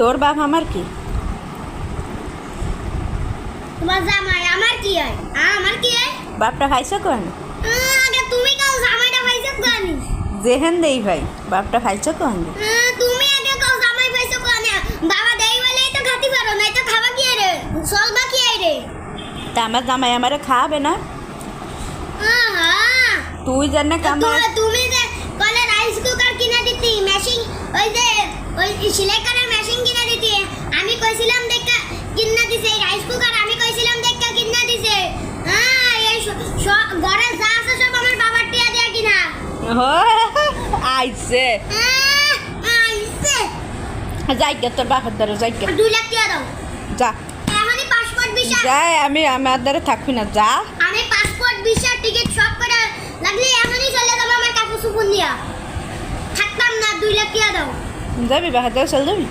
তোর বাপ আমার কি? তোমার জামাই আমার কি হয়? আমার কি হয়? বাপটা খাইছো কোন? আগে তুমি কাও জামাইটা পাইছো কোন? যেহেন দেই ভাই বাপটা খাইছো কোন? তুমি আগে কাও জামাই পাইছো কোন? বাবা দেই বলেই তো খাতি পারো নাই তো খাবা কি রে? চলবা কি রে? তা আমার জামাই আমারে খাবে না? আহা তুই জানে কামাই তুমি যে কলে রাইস কুকার কিনা দিতি মেশিন ওই সেলাই করার মেশিন কিনা দিতি আমি কইছিলাম দেখা কিনা দিছে রাইস কুকার আমি কইছিলাম দেখা কিনা দিছে এই ঘরে যা আছে সব আমার বাবার টিয়া দিয়া কিনা আইছে আইছে যাইকে তোর বাপের দ্বারা যাইকে 2 লাখ টিয়া দাও যা এখনই পাসপোর্ট ভিসা যাই আমি আমার দ্বারা থাকবি না যা আমি পাসপোর্ট ভিসা টিকিট সব করে লাগলে এখনই চলে যাব আমার কাকু সুপুন দিয়া থাকতাম না 2 লাখ টিয়া দাও যাবি বাহার দ্বারা চল যাবি